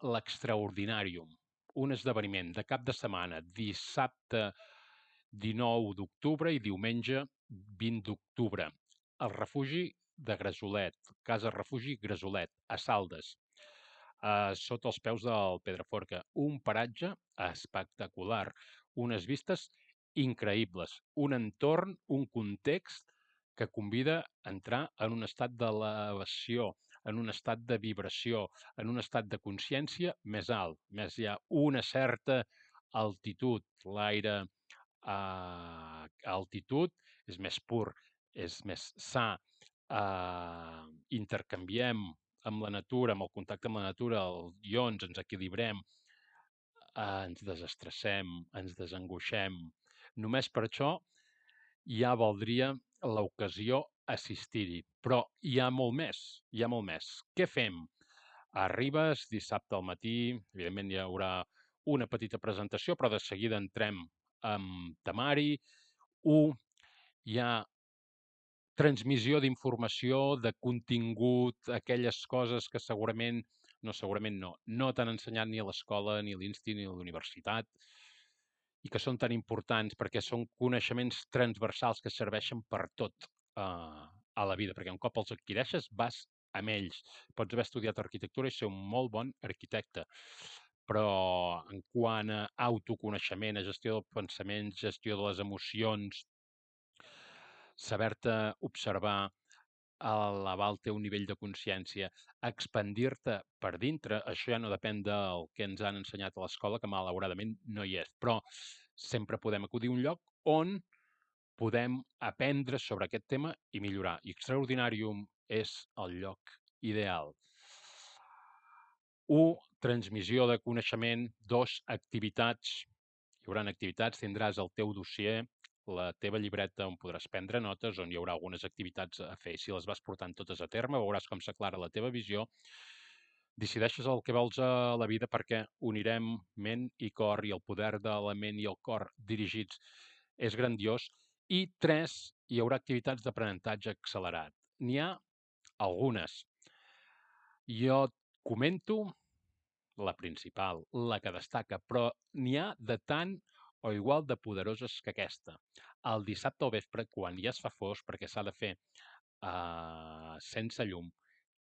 l'Extraordinàrium, un esdeveniment de cap de setmana, dissabte 19 d'octubre i diumenge 20 d'octubre. El refugi de Gresolet, Casa Refugi Gresolet, a Saldes, sota els peus del Pedraforca. Un paratge espectacular, unes vistes increïbles, un entorn, un context que convida a entrar en un estat d'elevació, en un estat de vibració, en un estat de consciència més alt, més hi ha una certa altitud, l'aire a altitud és més pur, és més sa, intercanviem amb la natura, amb el contacte amb la natura, els ions, ens equilibrem, ens desestressem, ens desangoixem. Només per això ja valdria l'ocasió assistir-hi. Però hi ha molt més, hi ha molt més. Què fem? Arribes dissabte al matí, evidentment hi haurà una petita presentació, però de seguida entrem amb temari. Hi ha transmissió d'informació, de contingut, aquelles coses que segurament no t'han ensenyat ni a l'escola, ni a l'insti, ni a la universitat, i que són tan importants perquè són coneixements transversals que serveixen per tot a la vida, perquè un cop els adquireixes vas amb ells. Pots haver estudiat arquitectura i ser un molt bon arquitecte, però en quant a autoconeixement, a gestió del pensament, gestió de les emocions, saber-te observar, elevar el teu nivell de consciència, expandir-te per dintre, això ja no depèn del que ens han ensenyat a l'escola, que malauradament no hi és, però sempre podem acudir a un lloc on podem aprendre sobre aquest tema i millorar. I Extraordinàrium és el lloc ideal. 1. Transmissió de coneixement. 2. Activitats. Hi haurà activitats, tindràs el teu dossier, la teva llibreta on podràs prendre notes, on hi haurà algunes activitats a fer. Si les vas portant totes a terme, veuràs com s'aclara la teva visió. Decideixes el que vols a la vida perquè unirem ment i cor, i el poder de la ment i el cor dirigits és grandiós. I 3, hi haurà activitats d'aprenentatge accelerat. N'hi ha algunes. Jo et comento la principal, la que destaca, però n'hi ha de tant o igual de poderoses que aquesta. El dissabte al vespre, quan ja es fa fosc, perquè s'ha de fer sense llum,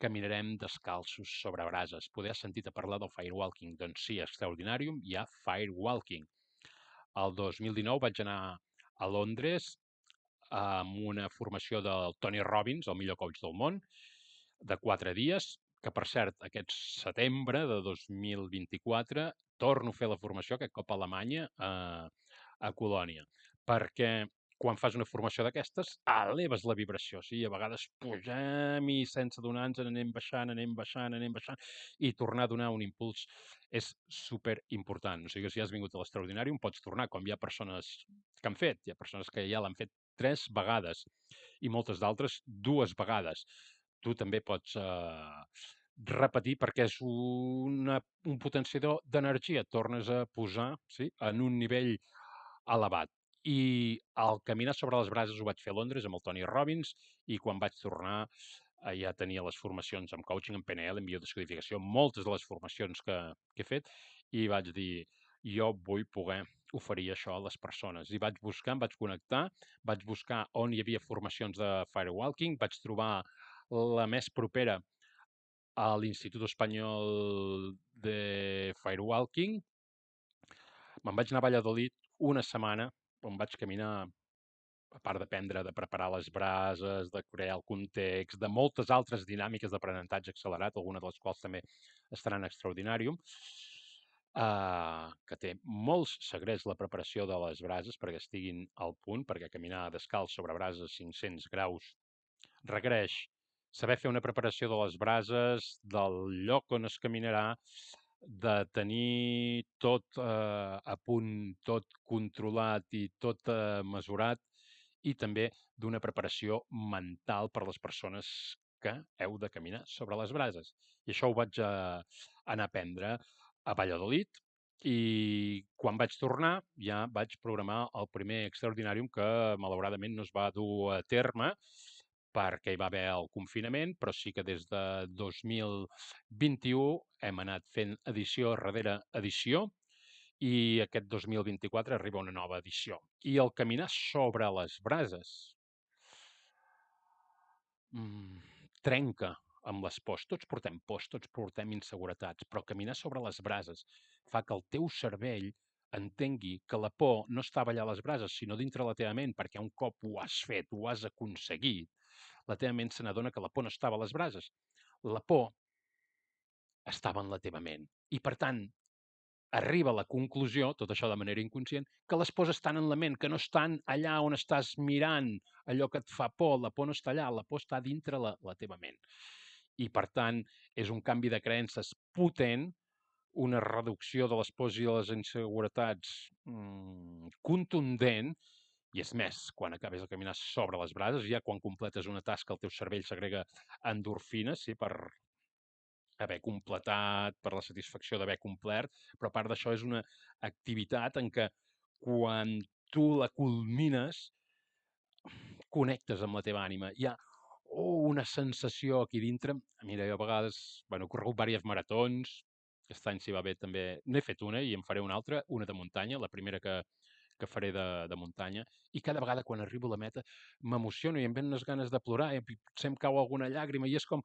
caminarem descalços sobre brases. Poder has sentit a parlar del firewalking? Doncs sí, a Extraordinàrium hi ha firewalking. El 2019 vaig anar a Londres amb una formació del Tony Robbins, el millor coach del món, de 4 dies, que per cert, aquest setembre de 2024 torno a fer la formació, aquest cop a Alemanya, a Colònia, perquè quan fas una formació d'aquestes, eleves la vibració, sí? A vegades pugem i sense donar-nos anem baixant, i tornar a donar un impuls és super important. O sigui que si has vingut a l'Extraordinàrium pots tornar, com hi ha persones que han fet, hi ha persones que ja l'han fet 3 vegades i moltes d'altres 2 vegades. Tu també pots repetir perquè és un potenciador d'energia, tornes a posar, sí, en un nivell elevat. I el caminar sobre les brases ho vaig fer a Londres amb el Tony Robbins, i quan vaig tornar ja tenia les formacions en coaching, en PNL, en biodescodificació, moltes de les formacions que he fet, i vaig dir, jo vull poder oferir això a les persones. I vaig buscar, em vaig connectar, vaig buscar on hi havia formacions de firewalking, vaig trobar la més propera a l'Institut Espanyol de Firewalking. Me'n vaig anar a Valladolid una setmana, on vaig caminar, a part d'aprendre, de preparar les brases, de crear el context, de moltes altres dinàmiques d'aprenentatge accelerat, algunes de les quals també estaran a Extraordinàrium, que té molts secrets la preparació de les brases perquè estiguin al punt, perquè caminar descalç sobre brases a 500 graus requereix saber fer una preparació de les brases, del lloc on es caminarà, de tenir tot a punt, tot controlat i tot mesurat, i també d'una preparació mental per a les persones que heu de caminar sobre les brases. I això ho vaig anar a aprendre a Valladolid, i quan vaig tornar ja vaig programar el primer Extraordinàrium, que malauradament no es va dur a terme perquè hi va haver el confinament, però sí que des de 2021 hem anat fent edició darrere edició i aquest 2024 arriba una nova edició. I el caminar sobre les brases trenca amb les pors. Tots portem pors, tots portem inseguretats, però caminar sobre les brases fa que el teu cervell entengui que la por no estava allà a les brases, sinó dintre la teva ment, perquè un cop ho has fet, ho has aconseguit, la teva ment se n'adona que la por no estava a les brases. La por estava en la teva ment. I, per tant, arriba a la conclusió, tot això de manera inconscient, que les pors estan en la ment, que no estan allà on estàs mirant allò que et fa por. La por no està allà, la por està dintre la teva ment. I, per tant, és un canvi de creences potent, una reducció de les pors i de les inseguretats contundent, i és més, quan acabes de caminar sobre les brases, ja quan completes una tasca el teu cervell segrega endorfines, sí, per haver completat, per la satisfacció d'haver complert, però a part d'això és una activitat en què quan tu la culmines connectes amb la teva ànima. Hi ha una sensació aquí dintre. Mira, jo a vegades, bueno, he corregut diverses maratons, aquest any s'hi va bé també, n'he fet una i en faré una altra, una de muntanya, la primera que faré de muntanya, i cada vegada quan arribo a la meta m'emociono i em ven unes ganes de plorar i potser em cau alguna llàgrima i és com,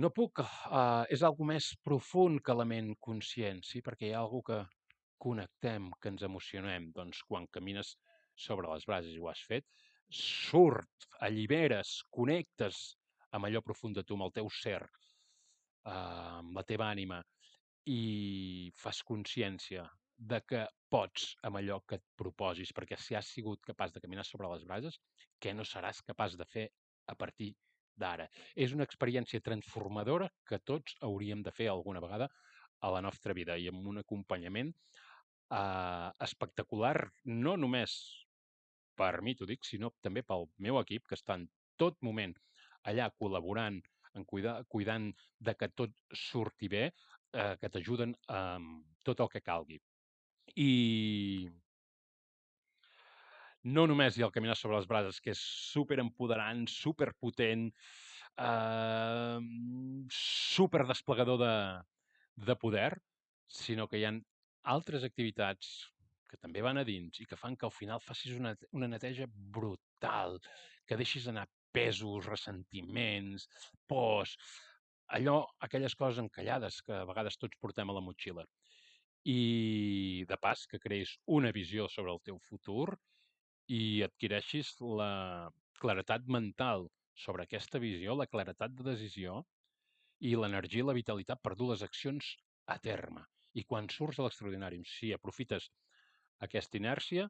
no puc, és algo més profund que la ment conscient, sí? Perquè hi ha algo que connectem, que ens emocionem. Doncs quan camines sobre les brases i ho has fet, surt, alliberes, connectes amb allò profund de tu, amb el teu ser, amb la teva ànima, i fas consciència de que pots amb allò que et proposis, perquè si has sigut capaç de caminar sobre les brases, què no seràs capaç de fer a partir d'ara? És una experiència transformadora que tots hauríem de fer alguna vegada a la nostra vida i amb un acompanyament espectacular, no només per mi, t'ho dic, sinó també pel meu equip, que està en tot moment allà col·laborant, cuidant de que tot surti bé, que t'ajuden amb tot el que calgui. I no només hi ha el caminar sobre les brases, que és superempoderant, superpotent, superdesplegador de poder, sinó que hi ha altres activitats que també van a dins i que fan que al final facis una neteja brutal, que deixis anar pesos, ressentiments, pors, aquelles coses encallades que a vegades tots portem a la motxilla. I, de pas, que creïs una visió sobre el teu futur i adquireixis la claretat mental sobre aquesta visió, la claretat de decisió i l'energia i la vitalitat per dur les accions a terme. I quan surts a l'extraordinari, si aprofites aquesta inèrcia,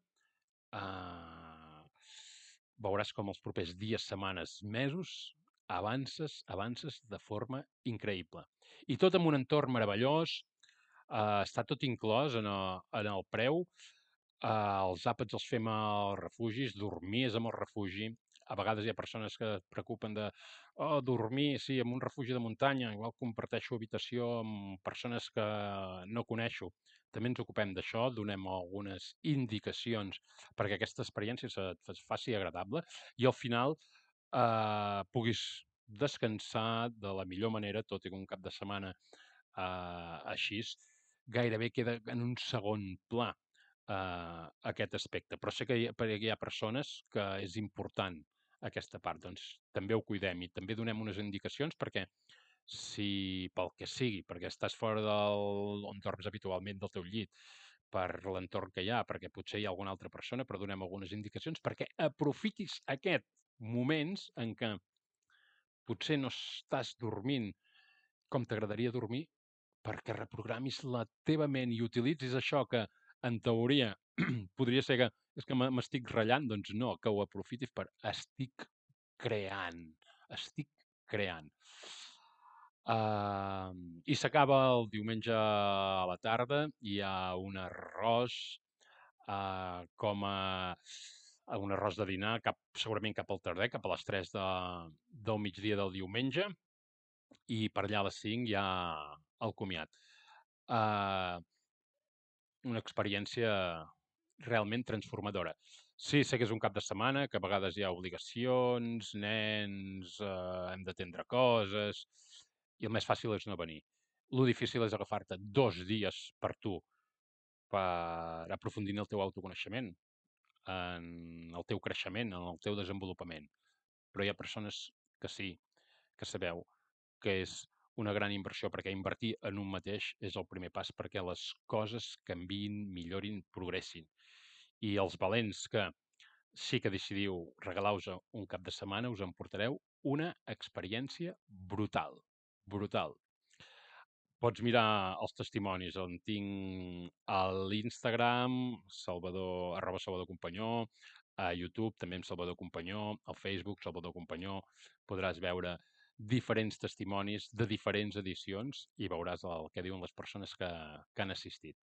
veuràs com els propers dies, setmanes, mesos, avances de forma increïble. I tot en un entorn meravellós, està tot inclòs en el preu. Els àpats els fem als refugis, dormir és amb el refugi. A vegades hi ha persones que es preocupen de dormir, sí, en un refugi de muntanya, igual comparteixo habitació amb persones que no coneixo. També ens ocupem d'això, donem algunes indicacions perquè aquesta experiència es faci agradable i al final puguis descansar de la millor manera, tot i que un cap de setmana així gairebé queda en un segon pla aquest aspecte. Però sé que hi ha persones que és important aquesta part, doncs també ho cuidem i també donem unes indicacions perquè si pel que sigui, perquè estàs fora on dorms habitualment del teu llit, per l'entorn que hi ha, perquè potser hi ha alguna altra persona, però donem algunes indicacions perquè aprofitis aquests moments en què potser no estàs dormint com t'agradaria dormir perquè reprogramis la teva ment i utilitzis això que, en teoria, podria ser que és que m'estic ratllant, doncs no, que ho aprofitis per estic creant, estic creant. I s'acaba el diumenge a la tarda, hi ha un arròs un arròs de dinar, segurament cap al tarder, cap a les 3 del migdia del diumenge, i per allà a les 5 hi ha el comiat. Una experiència realment transformadora. Sí, sé que és un cap de setmana, que a vegades hi ha obligacions, nens, hem d'atendre coses, i el més fàcil és no venir. Lo difícil és agafar-te 2 dies per tu, per aprofundir en el teu autoconeixement, en el teu creixement, en el teu desenvolupament. Però hi ha persones que sí, que sabeu que és una gran inversió, perquè invertir en un mateix és el primer pas perquè les coses canviïn, millorin, progressin. I els valents que sí que decidiu regalar-vos un cap de setmana, us emportareu una experiència brutal, brutal. Pots mirar els testimonis on tinc a l'Instagram, Salvador, @SalvadorCompanyó, a YouTube també amb Salvador Companyó, al Facebook Salvador Companyó, podràs veure diferents testimonis de diferents edicions i veuràs el que diuen les persones que han assistit.